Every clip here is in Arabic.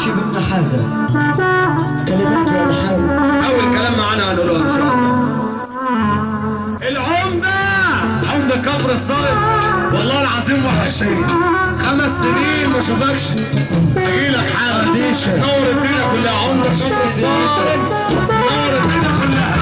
تفوتش منا حاجة. كلمات والحان أول كلام معانا هنقوله إن شاء الله. عمدة كفر الصارم، والله العظيم وحشني. 5 سنين ما اشوفكش. اجيلك حالا نور الدنيا كلها. عمدة كفر الصارم نور الدنيا كلها.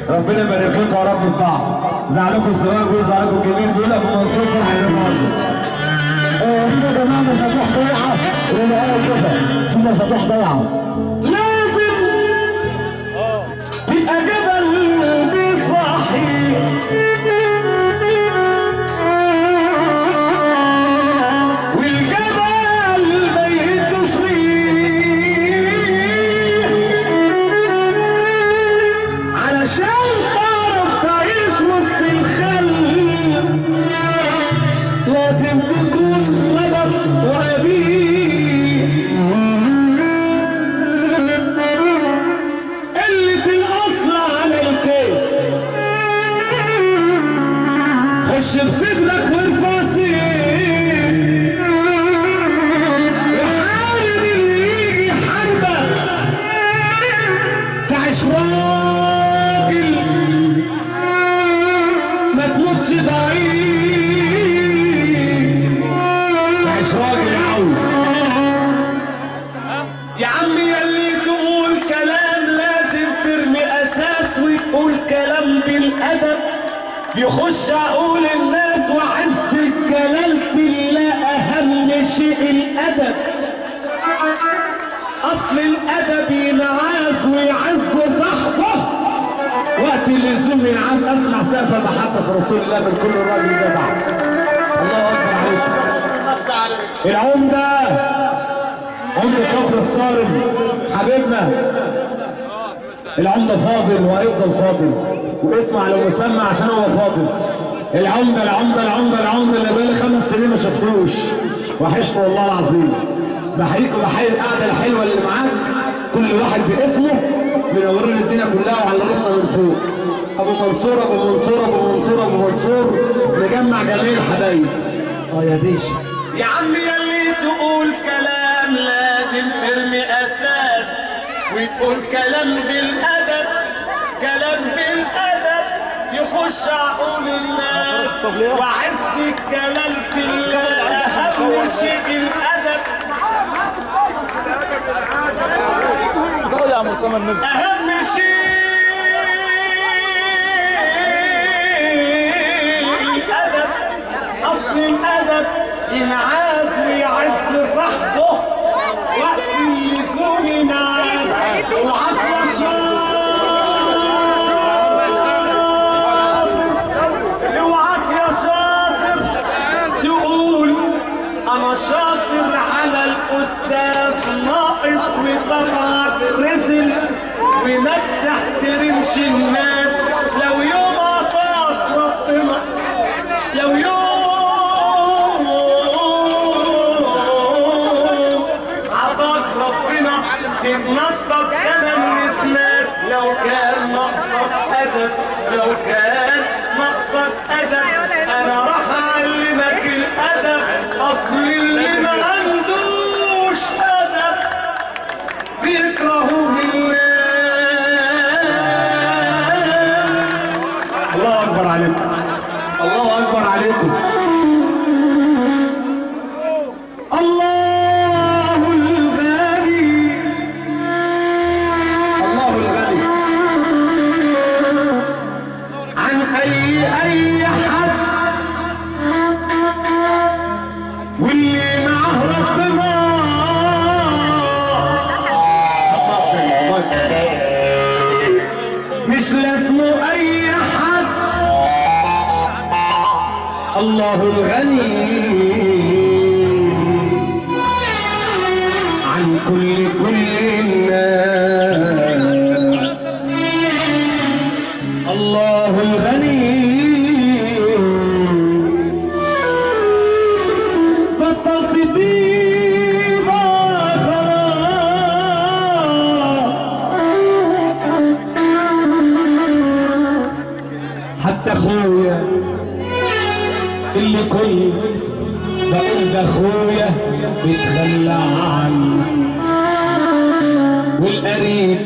ربنا يبارك لكم يا رب الطعم. زعلكم الصغير بيقول زعلكم الكبير بيقول ابو منصور فرح النهارده. كده يا جماعه مفاتيح ضيعه والنهارده كده في مفاتيح ضيعه. لازم تبقى جبل بصحي والجبل ما يهدوش ريح علشان لازم تكون مدد وعبيد. راجل يا عم. يا عمي يلي تقول كلام لازم ترمي اساس وتقول كلام بالادب، يخش عقول الناس وعز الجلال بالله اهم شيء الادب. اصل الادب ينعاز ويعز صاحبه وقت اللزوم ينعاز. اسمع سقف المحبه في رسول الله من كل راجل جدع. الله اكبر عليك. العمده عمده كفر الصارم حبيبنا العمده فاضل وهيفضل فاضل، واسمع لو مسمى عشان هو فاضل. العمده العمده العمده العمده اللي بقالي 5 سنين ما شفتوش، وحشنا والله العظيم. بحييك وبحيي القعده الحلوه اللي معاك، كل واحد باسمه منورين الدنيا كلها وعلى راسنا من فوق. ابو منصور ابو منصور ابو منصور ابو منصور مجمع جميع الحبايب. يا باشا يا عمي يلي تقول كلام لازم ترمي اساس وتقول كلام بالادب، كلام بالادب يخش عقول الناس وعز الجلال بالله اهم شيء الادب. اهم شيء الادب. اصل الادب ينعاز ويعز صاحبه وقت اللزوم ينعاز. وعقل اوعك يا شاطر تقول انا شاطر على الاستاذ ناقص وطبعك رزل وما تحترمش الناس. لو يوم عطاك ربنا، لو يوم عطاك ربنا تتنطط كمان نسناس. لو كان ناقصك ادب، لو كان ناقصك ادب انا راح اعلمك الادب. اصل اللي ما عندوش ادب بيكرهوه الناس. الله اكبر عليكم، الله اكبر عليكم. الله الغني، الله الغني عن اي حد، واللي معه ربنا مش لازمه اي حد. الله الغني عن كل الناس. الله الغني بطلت بيبا خلاص. حتى اخويا اللي كنت بقول ده اخويا بيتخلى عني، والقريب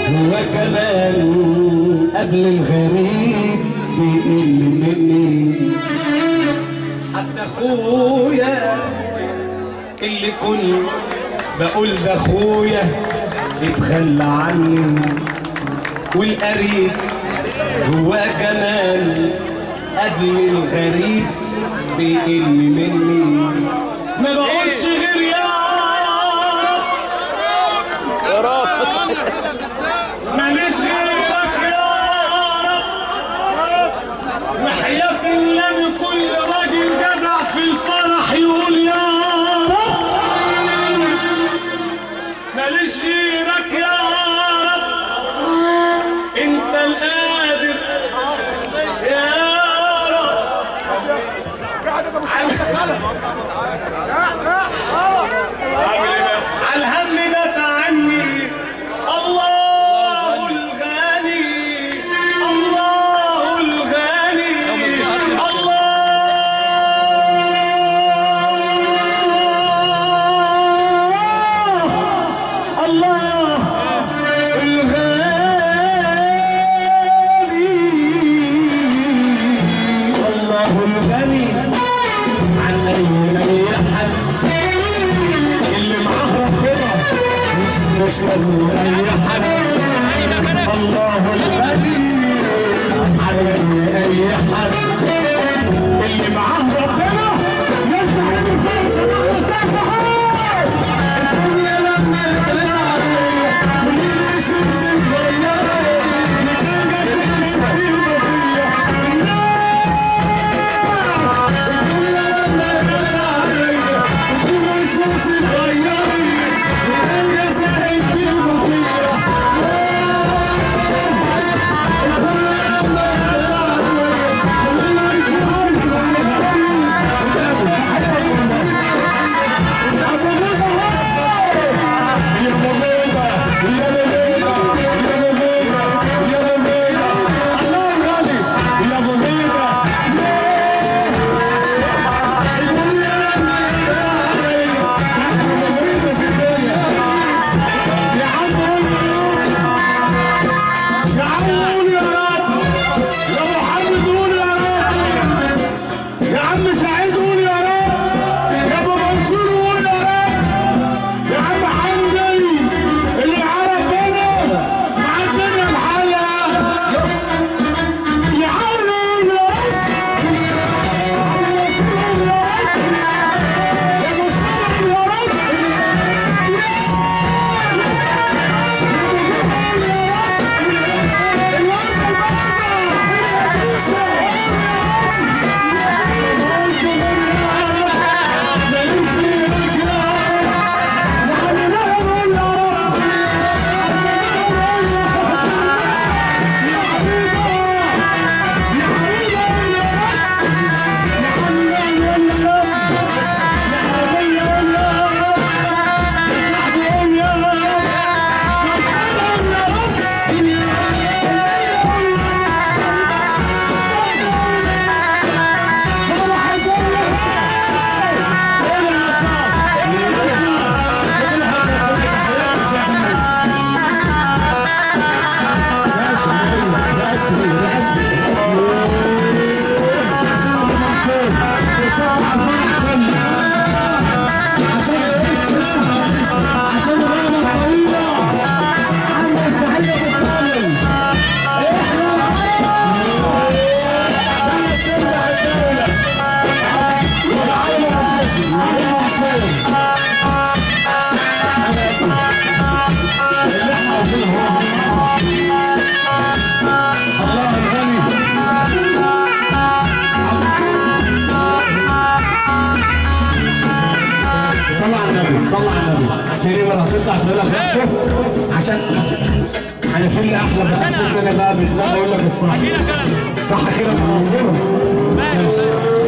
هو كمان قبل الغريب بيقل مني. حتى اخويا اللي كنت بقول ده اخويا بيتخلى عني، والقريب هو كمان قبل الغريب بيقل مني. ما بقولش غير يا رب ماليش غيرك يا رب. وحياة النبي كل راجل جدع في الفرح يقول يا رب. ماليش غيرك يا رب، انت القادر يا رب. يسلم اي حد الله القدير على اي حد اللي معاه ربنا يفتح الفرصه مع مسافه الدنيا لما تغير واللي يشوف الدنيا صلى على النبي كريم ولا تطلع تقول عشان هنفل احلى بس انا بقى بقول لك الصح صح كده ماشي